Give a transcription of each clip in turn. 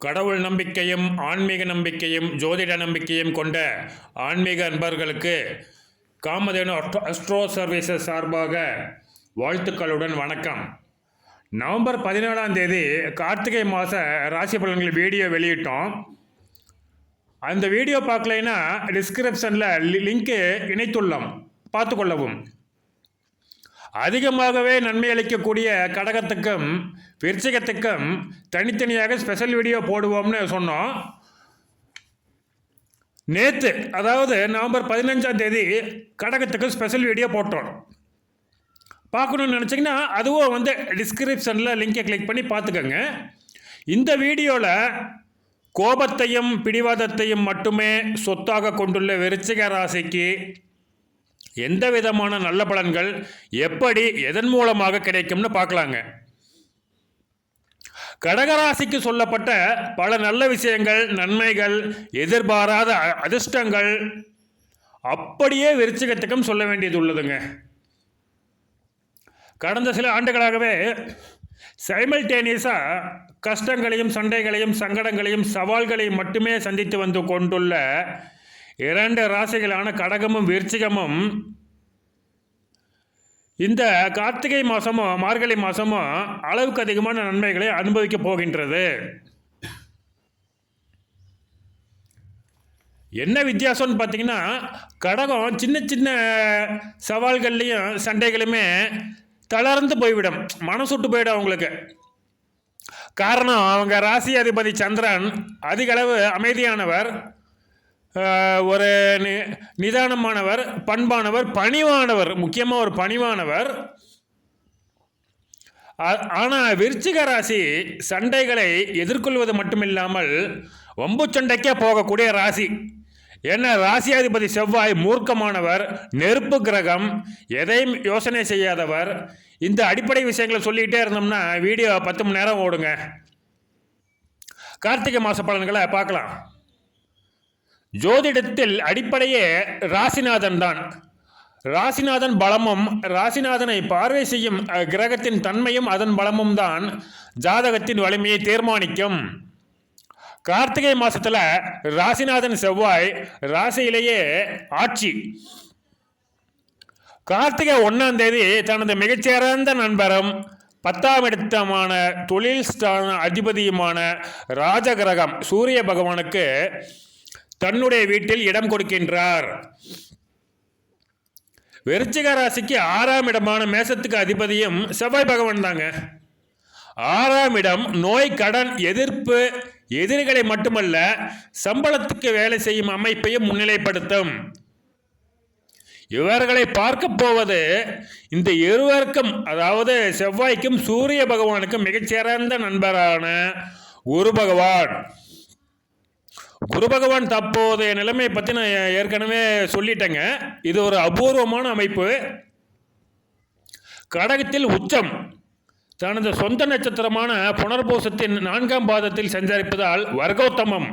கடவுள் நம்பிக்கையும் ஆன்மீக நம்பிக்கையும் ஜோதிட நம்பிக்கையும் கொண்ட ஆன்மீக அன்பர்களுக்கு காமதேனு அஸ்ட்ரோ சர்வீசஸ் சார்பாக வாழ்த்துக்களுடன் வணக்கம். நவம்பர் 17ஆம் தேதி கார்த்திகை மாத ராசி பலன்கள் வீடியோ வெளியிட்டோம். அந்த வீடியோ பார்க்கலைன்னா டிஸ்கிரிப்ஷனில் லிங்க்கு இணைத்துள்ளோம், பார்த்துக்கொள்ளவும். அதிகமாகவே நன்மை அளிக்கக்கூடிய கடகத்துக்கும் விருச்சிகத்துக்கும் தனித்தனியாக ஸ்பெஷல் வீடியோ போடுவோம்னு சொன்னோம். நேற்று, அதாவது நவம்பர் 15ஆம் தேதி கடகத்துக்கு ஸ்பெஷல் வீடியோ போட்டோம். பார்க்கணுன்னு நினச்சிங்கன்னா அதுவும் டிஸ்கிரிப்ஷனில் லிங்கை கிளிக் பண்ணி பார்த்துக்கோங்க. இந்த வீடியோவில் கோபத்தையும் பிடிவாதத்தையும் மட்டுமே சொத்தாக கொண்டுள்ள விருச்சிக ராசிக்கு எந்த விதமான நல்ல பலன்கள் எப்படி எதன் மூலமாக கிடைக்கும்னு பார்க்கலாங்க. கடகராசிக்கு சொல்லப்பட்ட பல நல்ல விஷயங்கள், நன்மைகள், எதிர்பாராத அதிர்ஷ்டங்கள் அப்படியே விருச்சிகத்துக்கும் சொல்ல வேண்டியது உள்ளதுங்க. கடந்த சில ஆண்டுகளாகவே சைமல்டேனியஸாக கஷ்டங்களையும் சண்டைகளையும் சங்கடங்களையும் சவால்களையும் மட்டுமே சந்தித்து வந்து கொண்டுள்ள இரண்டு ராசிகளான கடகமும் விருச்சிகமும் இந்த கார்த்திகை மாதமும் மார்கழி மாதமும் அளவுக்கு அதிகமான நன்மைகளை அனுபவிக்க போகின்றது. என்ன வித்தியாசம்னு பார்த்தீங்கன்னா, கடகம் சின்ன சின்ன சவால்கள்லையும் சண்டைகளுமே தளர்ந்து போய்விடும், மனசுட்டு போயிடும் அவங்களுக்கு. காரணம், அவங்க ராசி அதிபதி சந்திரன் அதிகளவு அமைதியானவர், ஒரு நிதானமானவர், பண்பானவர், பணிவானவர், முக்கியமாக ஒரு பணிவானவர். ஆனால் விருச்சிக ராசி சண்டைகளை எதிர்கொள்வது மட்டுமில்லாமல் வம்பு சண்டைக்கே போகக்கூடிய ராசி. ஏன்னா ராசியாதிபதி செவ்வாய் மூர்க்கமானவர், நெருப்பு கிரகம், எதையும் யோசனை செய்யாதவர். இந்த அடிப்படை விஷயங்களை சொல்லிகிட்டே இருந்தோம்னா வீடியோ 10 மணி நேரம் ஓடுங்க. கார்த்திகை மாத பலன்களை பார்க்கலாம். ஜோதிடத்தில் அடிப்படையே ராசிநாதன் தான். ராசிநாதன் பலமும் ராசிநாதனை பார்வை செய்யும் கிரகத்தின் தன்மையும் அதன் பலமும் தான் ஜாதகத்தின் வலிமையை தீர்மானிக்கும். கார்த்திகை மாதத்தில் ராசிநாதன் செவ்வாய் ராசியிலேயே ஆட்சி. கார்த்திகை 1ஆம் தேதி தனது மிகச்சிறந்த நண்பரும் 10ஆம் இடத்தமான தொழில் ஸ்தான அதிபதியுமான ராஜகிரகம் சூரிய பகவானுக்கு தன்னுடைய வீட்டில் இடம் கொடுக்கின்றார். விருச்சிக ராசிக்கு 6ஆம் இடமான மேசத்துக்கு அதிபதியும் செவ்வாய் பகவான் தாங்க. 6ஆம் இடம் நோய், கடன், எதிர்ப்பு, எதிரிகளை மட்டுமல்ல சம்பளத்துக்கு வேலை செய்யும் அமைப்பையும் முன்னிலைப்படுத்தும். இவர்களை பார்க்க போவது இந்த இருவருக்கும், அதாவது செவ்வாய்க்கும் சூரிய பகவானுக்கும் மிகச்சிறந்த நண்பரான குரு பகவான். குரு பகவான் தற்போதைய நிலைமையை பற்றி நான் ஏற்கனவே சொல்லிட்டேங்க. இது ஒரு அபூர்வமான அமைப்பு. கடகத்தில் உச்சம், தனது சொந்த நட்சத்திரமான புனர்பூசத்தின் 4ஆம் பாதத்தில் சஞ்சரிப்பதால் வர்க்கோத்தமம்.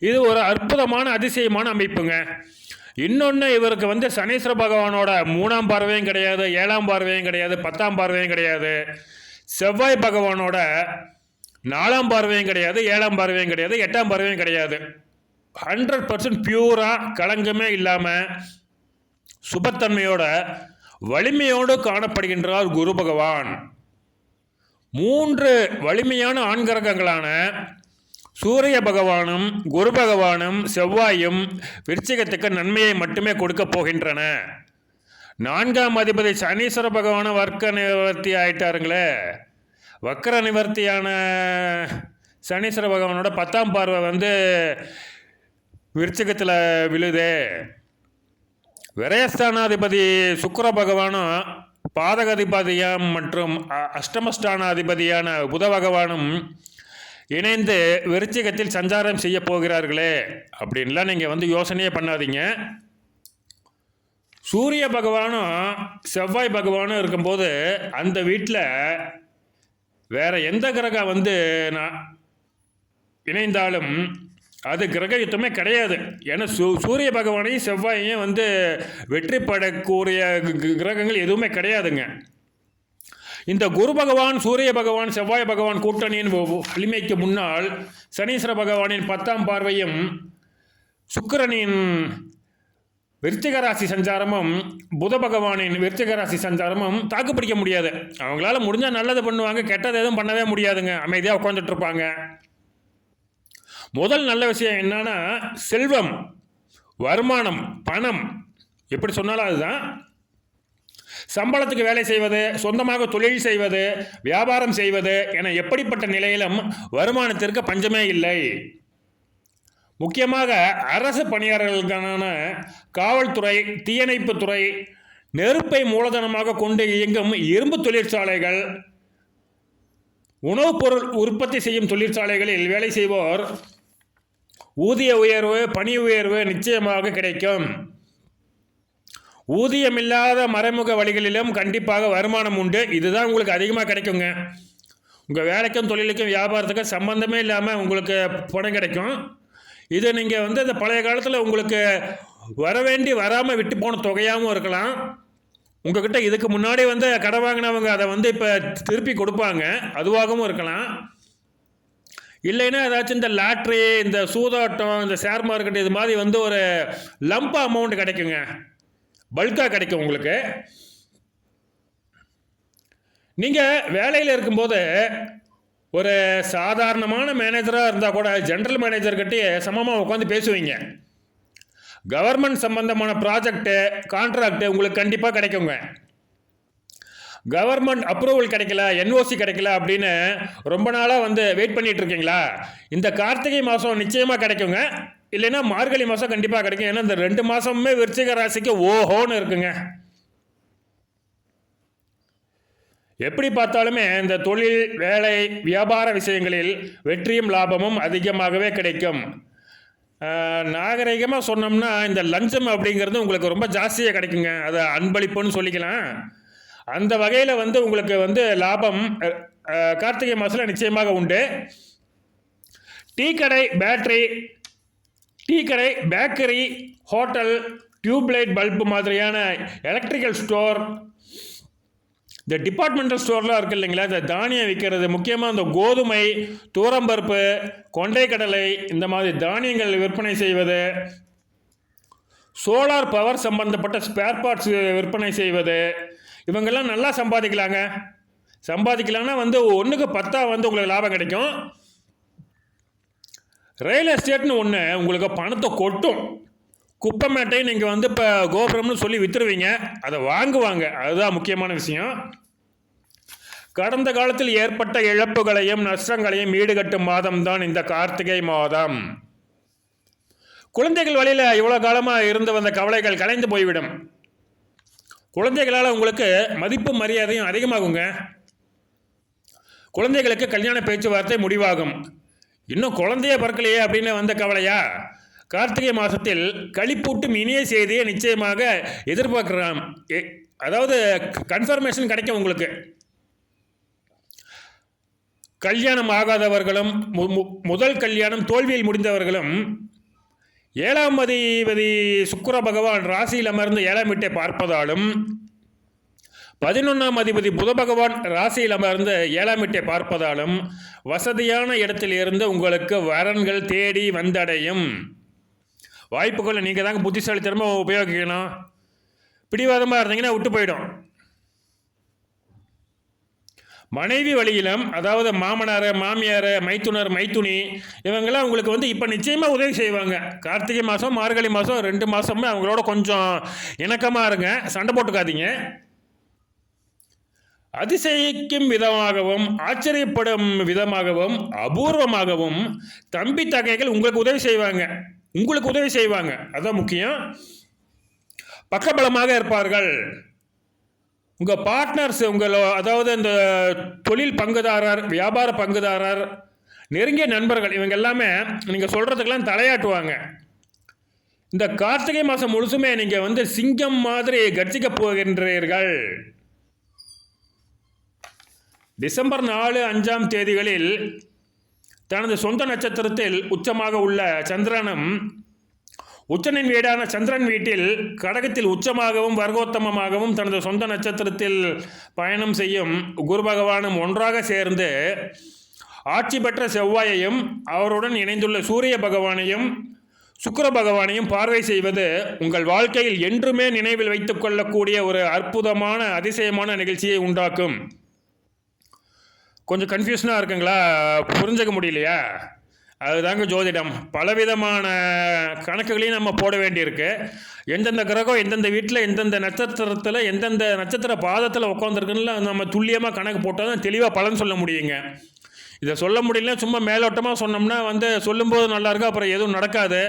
இது ஒரு அற்புதமான அதிசயமான அமைப்புங்க. இன்னொன்று, இவருக்கு சனீஸ்வர பகவானோட 3ஆம் பார்வையும் கிடையாது, 7ஆம் பார்வையும் கிடையாது, 10ஆம் பார்வையும் கிடையாது. செவ்வாய் பகவானோட 4ஆம் பார்வையும் கிடையாது, 7ஆம் பார்வையும் கிடையாது, 8ஆம் பார்வையும் கிடையாது. 100% பியூராக களங்கமே இல்லாமல் சுபத்தன்மையோட வலிமையோடு காணப்படுகின்றார் குரு பகவான். 3 வலிமையான ஆண் கிரகங்களான சூரிய பகவானும் குரு பகவானும் செவ்வாயும் விருச்சிகத்துக்கு நன்மையை மட்டுமே கொடுக்க போகின்றன. 4ஆம் அதிபதி சனீஸ்வர பகவான வர்க்க நிவர்த்தி ஆயிட்டாருங்களே. வக்கர நிவர்த்தியான சனீஸ்வர பகவானோட 10ஆம் பார்வை விருச்சிகத்தில் விழுது. விரயஸ்தானாதிபதி சுக்கிர பகவானும் பாதகாதிபதியாம் மற்றும் அஷ்டமஸ்தானாதிபதியான புத பகவானும் இணைந்து விருச்சிகத்தில் சஞ்சாரம் செய்ய போகிறார்களே அப்படின்லாம் நீங்கள் யோசனையே பண்ணாதீங்க. சூரிய பகவானும் செவ்வாய் பகவானும் இருக்கும்போது அந்த வீட்டில் வேற எந்த கிரகம் நான் இணைந்தாலும் அது கிரக யுத்தமே கிடையாது. ஏன்னா சூரிய பகவானையும் செவ்வாயையும் வெற்றி படக்கூடிய கிரகங்கள் எதுவுமே கிடையாதுங்க. இந்த குரு பகவான், சூரிய பகவான், செவ்வாய் பகவான் கூட்டணியின் வலிமைக்கு முன்னால் சனீஸ்வர பகவானின் 10ஆம் பார்வையும் சுக்கிரனின் விருச்சிக ராசி சஞ்சாரமும் புத பகவானின் விருச்சிக ராசி சஞ்சாரமும் தாக்குப்பிடிக்க முடியாது. அவங்களால முடிஞ்சால் நல்லது பண்ணுவாங்க, கெட்டது எதுவும் பண்ணவே முடியாதுங்க. அமைதியாக உட்காந்துட்டு இருப்பாங்க. முதல் நல்ல விஷயம் என்னன்னா செல்வம், வருமானம், பணம், எப்படி சொன்னாலும் அதுதான். சம்பளத்துக்கு வேலை செய்வது, சொந்தமாக தொழில் செய்வது, வியாபாரம் செய்வது என எப்படிப்பட்ட நிலையிலும் வருமானத்திற்கு பஞ்சமே இல்லை. முக்கியமாக அரசு பணியாளர்களுக்கான காவல்துறை, தீயணைப்புத்துறை, நெருப்பை மூலதனமாக கொண்டு இயங்கும் இரும்பு தொழிற்சாலைகள், உணவுப் பொருள் உற்பத்தி செய்யும் தொழிற்சாலைகளில் வேலை செய்வோர் ஊதிய உயர்வு, பணி உயர்வு நிச்சயமாக கிடைக்கும். ஊதியமில்லாத மறைமுக வழிகளிலும் கண்டிப்பாக வருமானம் உண்டு. இதுதான் உங்களுக்கு அதிகமாக கிடைக்குங்க. உங்கள் வேலைக்கும் தொழிலுக்கும் வியாபாரத்துக்கும் சம்பந்தமே இல்லாமல் உங்களுக்கு பணம் கிடைக்கும். இது நீங்கள் இந்த பழைய காலத்தில் உங்களுக்கு வர வேண்டி வராமல் விட்டு போன தொகையாகவும் இருக்கலாம். உங்ககிட்ட இதுக்கு முன்னாடி கடை வாங்கினவங்க அதை இப்போ திருப்பி கொடுப்பாங்க, அதுவாகவும் இருக்கலாம். இல்லைன்னா ஏதாச்சும் இந்த லாட்ரி, இந்த சூதாட்டம், இந்த ஷேர் மார்க்கெட் இது மாதிரி ஒரு லம்ப் அமௌண்ட் கிடைக்குங்க, பல்காக கிடைக்கும் உங்களுக்கு. நீங்கள் வேலையில் இருக்கும்போது ஒரு சாதாரணமான மேனேஜராக இருந்தால் கூட ஜென்ரல் மேனேஜர்கிட்டே சமமாக உட்காந்து பேசுவீங்க. கவர்மெண்ட் சம்பந்தமான ப்ராஜெக்டு, கான்ட்ராக்டு உங்களுக்கு கண்டிப்பாக கிடைக்குங்க. கவர்மெண்ட் அப்ரூவல் கிடைக்கல, என்ஓசி கிடைக்கல அப்படின்னு ரொம்ப நாளாக வெயிட் பண்ணிட்டு இருக்கீங்களா? இந்த கார்த்திகை மாதம் நிச்சயமாக கிடைக்குங்க. இல்லைன்னா மார்கழி மாதம் கண்டிப்பாக கிடைக்கும். ஏன்னா இந்த 2 மாதமுமே விருச்சிக ராசிக்கு ஓஹோன்னு இருக்குங்க. எப்படி பார்த்தாலுமே இந்த தொழில், வேலை, வியாபார விஷயங்களில் வெற்றியும் லாபமும் அதிகமாகவே கிடைக்கும். நாகரிகமாக சொன்னோம்னா இந்த லஞ்சம் அப்படிங்கிறது உங்களுக்கு ரொம்ப ஜாஸ்தியாக கிடைக்குங்க. அதை அன்பளிப்புன்னு சொல்லிக்கலாம். அந்த வகையில் உங்களுக்கு லாபம் கார்த்திகை மாதத்தில் நிச்சயமாக உண்டு. டீ கடை, பேக்கரி, ஹோட்டல், டியூப்லைட் பல்பு மாதிரியான எலக்ட்ரிக்கல் ஸ்டோர், இந்த டிபார்ட்மெண்டல் ஸ்டோர்லாம் இருக்குது இல்லைங்களா, இந்த தானியம் விற்கிறது, முக்கியமாக இந்த கோதுமை, தூரம்பருப்பு, கொண்டைக்கடலை இந்த மாதிரி தானியங்கள் விற்பனை செய்வது, சோலார் பவர் சம்பந்தப்பட்ட ஸ்பேர் பார்ட்ஸ் விற்பனை செய்வது, இவங்கெல்லாம் நல்லா சம்பாதிக்கலாங்க. சம்பாதிக்கலான்னா 1க்கு 10 உங்களுக்கு லாபம் கிடைக்கும். ரியல் எஸ்டேட்னு ஒன்று உங்களுக்கு பணத்தை கொட்டும். குப்பை மேட்டை நீங்கள் இப்போ கோபுரம்னு சொல்லி விற்றுருவீங்க, அதை வாங்குவாங்க. அதுதான் முக்கியமான விஷயம். கடந்த காலத்தில் ஏற்பட்ட இழப்புகளையும் நஷ்டங்களையும் ஈடுகட்டும் மாதம்தான் இந்த கார்த்திகை மாதம். குழந்தைகள் வழியில் இவ்வளோ காலமாக இருந்து வந்த கவலைகள் கலைந்து போய்விடும். குழந்தைகளால் உங்களுக்கு மதிப்பு மரியாதையும் அதிகமாகுங்க. குழந்தைகளுக்கு கல்யாண பேச்சுவார்த்தை முடிவாகும். இன்னும் குழந்தைய பிறக்கலையே அப்படின்னு கவலையா? கார்த்திகை மாதத்தில் களிப்பூட்டும் இனிய செய்தியை நிச்சயமாக எதிர்பார்க்கலாம். அதாவது கன்ஃபர்மேஷன் கிடைக்கும் உங்களுக்கு. கல்யாணம் ஆகாதவர்களும் முதல் கல்யாணம் தோல்வியில் முடிந்தவர்களும் 7ஆம் அதிபதி சுக்கிர பகவான் ராசியில் அமர்ந்து 7ஆம் வீட்டை பார்ப்பதாலும் 11ஆம் அதிபதி புத பகவான் ராசியில் அமர்ந்து 7ஆம் வீட்டை பார்ப்பதாலும் வசதியான இடத்தில் இருந்து உங்களுக்கு வரன்கள் தேடி வந்தடையும். வாய்ப்புகளை நீங்கள் தாங்க புத்திசாலித்தனமாக உபயோகிக்கணும். பிடிவாதமாக இருந்தீங்கன்னா விட்டு போயிடும். மனைவி வழியிலும், அதாவது மாமனார், மாமியார், மைத்துனர், மைத்துனி இவங்கெல்லாம் உங்களுக்கு இப்போ நிச்சயமாக உதவி செய்வாங்க. கார்த்திகை மாதம், மார்கழி மாதம் 2 மாதமே அவங்களோட கொஞ்சம் இணக்கமாக இருங்க, சண்டை போட்டுக்காதீங்க. அதிசயிக்கும் விதமாகவும், ஆச்சரியப்படும் விதமாகவும், அபூர்வமாகவும் தம்பி தங்கைகள் உங்களுக்கு உதவி செய்வாங்க. அதுதான் முக்கியம். பக்கபலமாக இருப்பார்கள். உங்கள் பார்ட்னர்ஸ், அதாவது இந்த தொழில் பங்குதாரர், வியாபார பங்குதாரர், நெருங்கிய நண்பர்கள் இவங்க எல்லாமே நீங்கள் சொல்கிறதுக்கெல்லாம் தலையாட்டுவாங்க. இந்த கார்த்திகை மாதம் முழுசுமே நீங்கள் சிங்கம் மாதிரி கர்ஜிக்க போகின்றீர்கள். டிசம்பர் 4, 5ஆம் தேதிகளில் தனது சொந்த நட்சத்திரத்தில் உச்சமாக உள்ள சந்திரனும் உச்சனின் வீடான சந்திரன் வீட்டில் கடகத்தில் உச்சமாகவும் வர்க்கோத்தமமாகவும் தனது சொந்த நட்சத்திரத்தில் பயணம் செய்யும் குரு பகவானும் ஒன்றாக சேர்ந்து ஆட்சி பெற்ற செவ்வாயையும் அவருடன் இணைந்துள்ள சூரிய பகவானையும் சுக்கிர பகவானையும் பார்வை செய்வது உங்கள் வாழ்க்கையில் என்றுமே நினைவில் வைத்துக் கொள்ளக்கூடிய ஒரு அற்புதமான அதிசயமான நிகழ்ச்சியை உண்டாக்கும். கொஞ்சம் கன்ஃபியூஷனாக இருக்குங்களா? புரிஞ்சுக்க முடியலையா? அதுதாங்க ஜோதிடம். பலவிதமான கணக்குகளையும் நம்ம போட வேண்டியிருக்கு. எந்தெந்த கிரகம் எந்தெந்த வீட்டில் எந்தெந்த நட்சத்திரத்தில் எந்தெந்த நட்சத்திர பாதத்தில் உட்காந்துருக்குன்னு நம்ம துல்லியமாக கணக்கு போட்டால் தான் தெளிவாக பலன் சொல்ல முடியுங்க. இதை சொல்ல முடியல சும்மா மேலோட்டமாக சொன்னோம்னா சொல்லும்போது நல்லாயிருக்கும், அப்புறம் எதுவும் நடக்காது.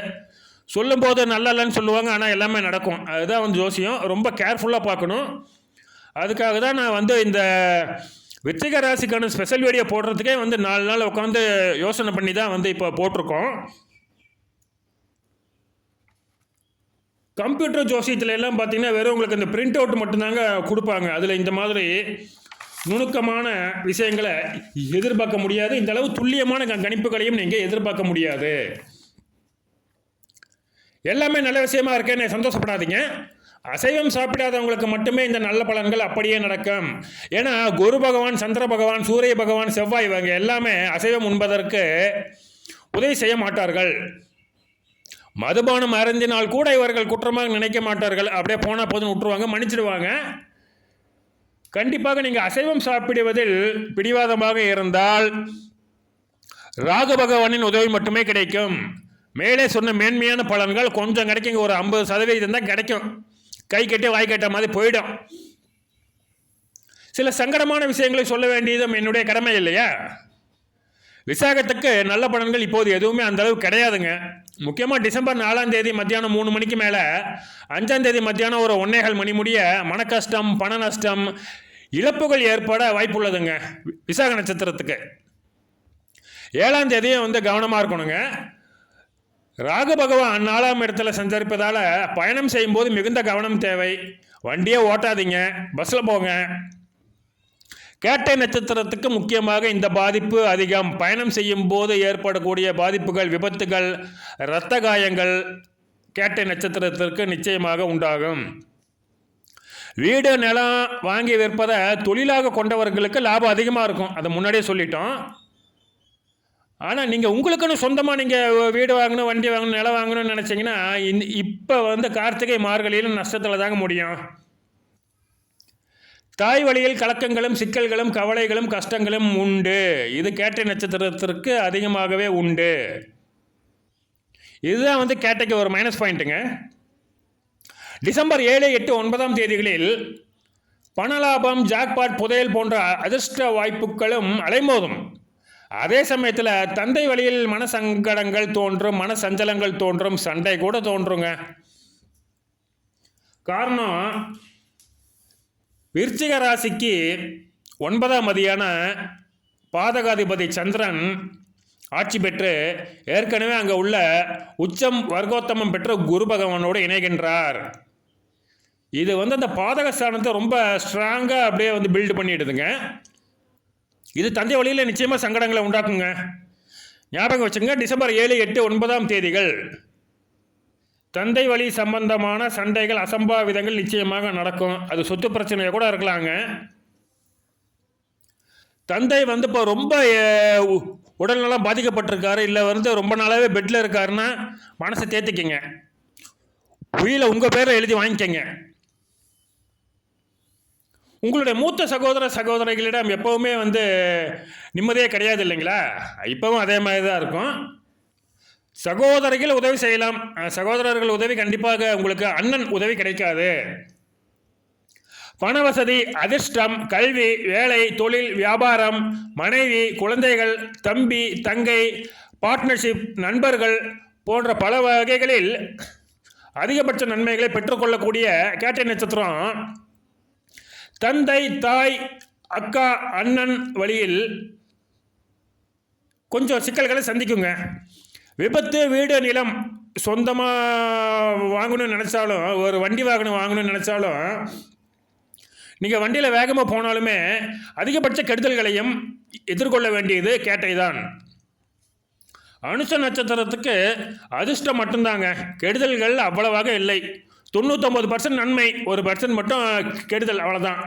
சொல்லும்போது நல்லா இல்லைன்னு சொல்லுவாங்க, ஆனால் எல்லாமே நடக்கும். அதுதான் ஜோசியம். ரொம்ப கேர்ஃபுல்லாக பார்க்கணும். அதுக்காக தான் நான் இந்த விருச்சிக ராசிக்கான ஸ்பெஷல் வீடியோ போடுறதுக்கே 4 நாள் உட்காந்து யோசனை பண்ணி தான் இப்போ போட்டிருக்கோம். கம்ப்யூட்டர் ஜோசியத்தில் எல்லாம் பார்த்தீங்கன்னா வெறும் உங்களுக்கு இந்த பிரிண்ட் அவுட் மட்டும்தாங்க கொடுப்பாங்க. அதில் இந்த மாதிரி நுணுக்கமான விஷயங்களை எதிர்பார்க்க முடியாது. இந்த அளவு துல்லியமான கணிப்புகளையும் நீங்கள் எதிர்பார்க்க முடியாது. எல்லாமே நல்ல விஷயமா இருக்கேன்னு சந்தோஷப்படாதீங்க. அசைவம் சாப்பிடாதவங்களுக்கு மட்டுமே இந்த நல்ல பலன்கள் அப்படியே நடக்கும். ஏன்னா குரு பகவான், சந்திர பகவான், சூரிய பகவான், செவ்வாய் இவங்க எல்லாமே அசைவம் உண்பதற்கு உதவி செய்ய மாட்டார்கள். மதுபானம் அருந்தினால் கூட இவர்கள் குற்றமாக நினைக்க மாட்டார்கள். அப்படியே போனால் போதும் விட்டுருவாங்க, மன்னிச்சிடுவாங்க. கண்டிப்பாக நீங்கள் அசைவம் சாப்பிடுவதில் பிடிவாதமாக இருந்தால் ராகு பகவானின் உதவி மட்டுமே கிடைக்கும். மேலே சொன்ன மேன்மையான பலன்கள் கொஞ்சம் கிடைக்குங்க. ஒரு 50% தான் கிடைக்கும். கை கட்டி வாய் கட்ட மாதிரி போயிடும். சில சங்கடமான விஷயங்களை சொல்ல வேண்டியதும் என்னுடைய கடமை இல்லையா? விசாகத்துக்கு நல்ல பலன்கள் இப்போது எதுவுமே அந்த அளவு கிடையாதுங்க. முக்கியமாக டிசம்பர் 4ஆம் தேதி மத்தியானம் 3 மணிக்கு மேலே 5ஆம் தேதி மத்தியானம் ஒரு 1:15 மணி முடிய மன கஷ்டம், பண நஷ்டம், இழப்புகள் ஏற்பட வாய்ப்புள்ளதுங்க விசாக நட்சத்திரத்துக்கு. 7ஆம் தேதியும் கவனமாக இருக்கணுங்க. ராகு பகவான் 4ஆம் இடத்துல சஞ்சரிப்பதால் பயணம் செய்யும்போது மிகுந்த கவனம் தேவை. வண்டியே ஓட்டாதீங்க, பஸ்ஸில் போங்க. கேட்டை நட்சத்திரத்துக்கு முக்கியமாக இந்த பாதிப்பு அதிகம். பயணம் செய்யும் போது ஏற்படக்கூடிய பாதிப்புகள், விபத்துகள், இரத்த காயங்கள் கேட்டை நட்சத்திரத்திற்கு நிச்சயமாக உண்டாகும். வீடு நிலம் வாங்கி விற்பதை தொழிலாக கொண்டவர்களுக்கு லாபம் அதிகமாக இருக்கும். அதை முன்னாடியே சொல்லிட்டோம். ஆனால் நீங்கள் உங்களுக்குன்னு சொந்தமாக நீங்கள் வீடு வாங்கணும், வண்டி வாங்கணும், நிலம் வாங்கணும்னு நினச்சிங்கன்னா இப்போ கார்த்திகை மார்கழியிலும் நஷ்டத்தில் தாங்க முடியும். தாய் வழியில் கலக்கங்களும் சிக்கல்களும் கவலைகளும் கஷ்டங்களும் உண்டு. இது கேட்டை நட்சத்திரத்திற்கு அதிகமாகவே உண்டு. இதுதான் கேட்டைக்கு ஒரு மைனஸ் பாயிண்ட்டுங்க. டிசம்பர் 7, 8, 9ஆம் தேதிகளில் பணலாபம், ஜாக்பாட், புதையல் போன்ற அதிர்ஷ்ட வாய்ப்புகளும் அலைமோதும். அதே சமயத்தில் தந்தை வழியில் மனசங்கடங்கள் தோன்றும், மன சஞ்சலங்கள் தோன்றும், சண்டை கூட தோன்றுங்க. காரணம் விருச்சிக ராசிக்கு 9ஆம் அதியான பாதகாதிபதி சந்திரன் ஆட்சி பெற்று ஏற்கனவே அங்கே உள்ள உச்சம் வர்க்கோத்தமம் பெற்ற குரு பகவானோடு இணைகின்றார். இது அந்த பாதகஸ்தானத்தை ரொம்ப ஸ்ட்ராங்காக அப்படியே பில்டு பண்ணிடுதுங்க. இது தந்தை வழியில் நிச்சயமாக சங்கடங்களை உண்டாக்குங்க. ஞாபகம் வச்சுங்க. டிசம்பர் 7, 8, 9ஆம் தேதிகள் தந்தை வழி சம்பந்தமான சண்டைகள், அசம்பாவிதங்கள் நிச்சயமாக நடக்கும். அது சொத்து பிரச்சனையாக கூட இருக்கலாங்க. தந்தை இப்போ ரொம்ப உடல்நலம் பாதிக்கப்பட்டிருக்காரு, இல்லை ரொம்ப நாளாகவே பெட்டில் இருக்காருன்னா மனசை தேத்திக்கிங்க. உயிரை உங்கள் பேரை எழுதி வாங்கிக்கங்க. உங்களுடைய மூத்த சகோதரிகளிடம் எப்போவுமே நிம்மதியே கிடையாது இல்லைங்களா? இப்போவும் அதே மாதிரி தான் இருக்கும். சகோதரிகள் உதவி செய்யலாம், சகோதரர்கள் உதவி கண்டிப்பாக உங்களுக்கு அண்ணன் உதவி கிடைக்காது. பண வசதி, அதிர்ஷ்டம், கல்வி, வேலை, தொழில், வியாபாரம், மனைவி, குழந்தைகள், தம்பி, தங்கை, பார்ட்னர்ஷிப், நண்பர்கள் போன்ற பல வகைகளில் அதிகபட்ச நன்மைகளை பெற்றுக்கொள்ளக்கூடிய கேட்டை நட்சத்திரம் தந்தை, தாய், அக்கா, அண்ணன் வழியில் கொஞ்சம் சிக்கல்களை சந்திக்குங்க. விபத்து, வீடு, நிலம் சொந்தமாக வாங்கணும்னு நினச்சாலும், ஒரு வண்டி வாங்கணும்னு நினச்சாலும், நீங்கள் வண்டியில் வேகமாக போனாலுமே அதிகபட்ச கெடுதல்களையும் எதிர்கொள்ள வேண்டியது கேட்டை தான். அனுச நட்சத்திரத்துக்கு அதிர்ஷ்டம் மட்டும்தாங்க, கெடுதல்கள் அவ்வளவாக இல்லை. 99% நன்மை, 1% மட்டும் கெடுதல், அவ்வளோதான்.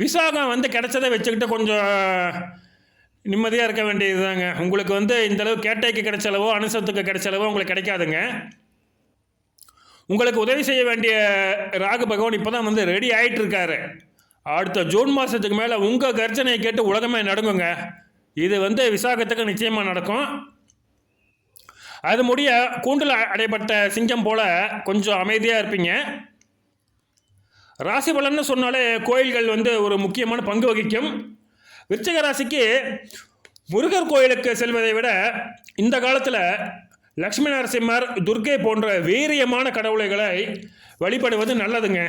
விசாகம் வந்து கிடைச்சதை வச்சுக்கிட்டு கொஞ்சம் நிம்மதியாக இருக்க வேண்டியது தாங்க. உங்களுக்கு வந்து இந்தளவு கேட்டைக்கு கிடைச்சளவோ அனுசத்துக்கு கிடைச்சளவோ உங்களுக்கு கிடைக்காதுங்க. உங்களுக்கு உதவி செய்ய வேண்டிய ராகு பகவான் இப்போ தான் வந்து ரெடி ஆகிட்டு இருக்காரு. அடுத்த ஜூன் மாதத்துக்கு மேலே உங்கள் கர்ஜனையை கேட்டு உலகமே நடுங்குங்க. இது வந்து விசாகத்துக்கு நிச்சயமாக நடக்கும். அது முடிய கூண்டில் அடைப்பட்ட சிங்கம் போல் கொஞ்சம் அமைதியாக இருப்பீங்க. ராசி பலன்னு சொன்னாலே கோயில்கள் வந்து ஒரு முக்கியமான பங்கு வகிக்கும். விருச்சிக ராசிக்கு முருகர் கோயிலுக்கு செல்வதை விட இந்த காலத்தில் லக்ஷ்மி நரசிம்மர், துர்க்கை போன்ற வீரியமான கடவுளைகளை வழிபடுவது நல்லதுங்க.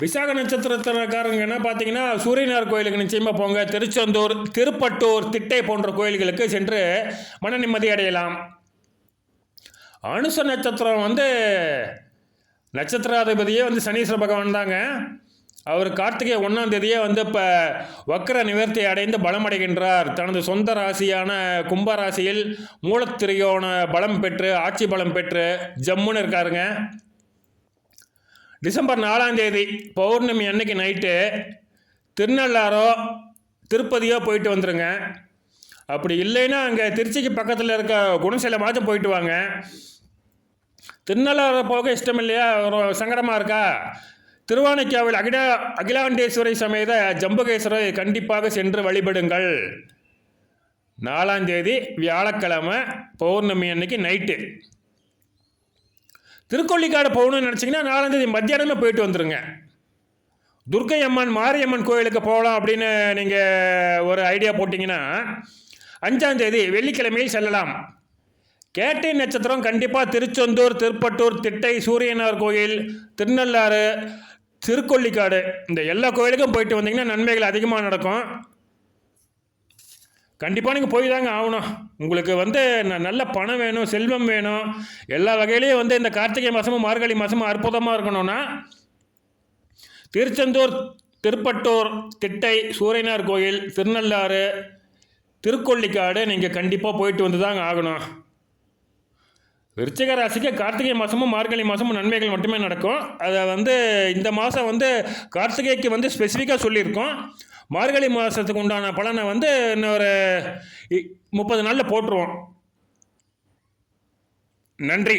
விசாக நட்சத்திரக்காரங்கன்னா பார்த்தீங்கன்னா சூரியனார் கோயிலுக்கு நிச்சயமாக போங்க. திருச்செந்தூர், திருப்பட்டூர், திட்டை போன்ற கோயில்களுக்கு சென்று மன நிம்மதி அடையலாம். அனுச நட்சத்திரம் வந்து நட்சத்திராதிபதியே வந்து சனீஸ்வர பகவான் தாங்க. அவர் கார்த்திகை 1ஆம் தேதியே வந்து இப்போ வக்கர நிவர்த்தி அடைந்து பலம் அடைகின்றார். தனது சொந்த ராசியான கும்பராசியில் மூலத்திரியோன பலம் பெற்று, ஆட்சி பலம் பெற்று ஜம்முன்னு இருக்காருங்க. டிசம்பர் 4ஆம் தேதி பௌர்ணமி அன்னைக்கு நைட்டு திருநள்ளாரோ திருப்பதியோ போயிட்டு வந்துடுங்க. அப்படி இல்லைன்னா அங்கே திருச்சிக்கு பக்கத்தில் இருக்க குணசீலமாச்சும் போயிட்டு வாங்க. திருநள்ளாறு போக இஷ்டம் இல்லையா, ஒரு சங்கடமாக இருக்கா, திருவானைக்காவில் அகிலாண்டேஸ்வரி சமேத ஜம்புகேஸ்வரை கண்டிப்பாக சென்று வழிபடுங்கள். 4ஆம் தேதி வியாழக்கிழமை பௌர்ணமி அன்னைக்கு நைட்டு. திருக்கொள்ளிக்காடு போகணும்னு நினச்சிங்கன்னா 4ஆம் தேதி மத்தியானமே போயிட்டு வந்துடுங்க. துர்க்கை அம்மன், மாரியம்மன் கோயிலுக்கு போகலாம் அப்படின்னு நீங்கள் ஒரு ஐடியா போட்டிங்கன்னா 5ஆம் தேதி வெள்ளிக்கிழமையில் செல்லலாம். கேட்டை நட்சத்திரம் கண்டிப்பாக திருச்செந்தூர், திருப்பட்டூர், திட்டை, சூரியனார் கோயில், திருநள்ளாறு, திருக்கொள்ளிக்காடு இந்த எல்லா கோயிலுக்கும் போயிட்டு வந்தீங்கன்னா நன்மைகள் அதிகமாக நடக்கும். கண்டிப்பாக நீங்கள் போய் தாங்க ஆகணும். உங்களுக்கு வந்து நல்ல பணம் வேணும், செல்வம் வேணும், எல்லா வகையிலையும் வந்து இந்த கார்த்திகை மாதமும் மார்கழி மாதமும் அற்புதமாக இருக்கணும்னா திருச்செந்தூர், திருப்பட்டூர், திட்டை, சூரியனார் கோயில், திருநள்ளாறு, திருக்கொள்ளிக்காடு நீங்கள் கண்டிப்பாக போயிட்டு வந்து தாங்க ஆகணும். விருச்சிக ராசிக்கு கார்த்திகை மாதமும் மார்கழி மாதமும் நன்மைகள் மட்டுமே நடக்கும். அதை வந்து இந்த மாதம் வந்து கார்த்திகைக்கு வந்து ஸ்பெசிஃபிக்காக சொல்லியிருக்கோம். மார்கழி மாதத்துக்கு உண்டான பலனை வந்து இன்னொரு 30 நாளில் போட்டுருவோம். நன்றி.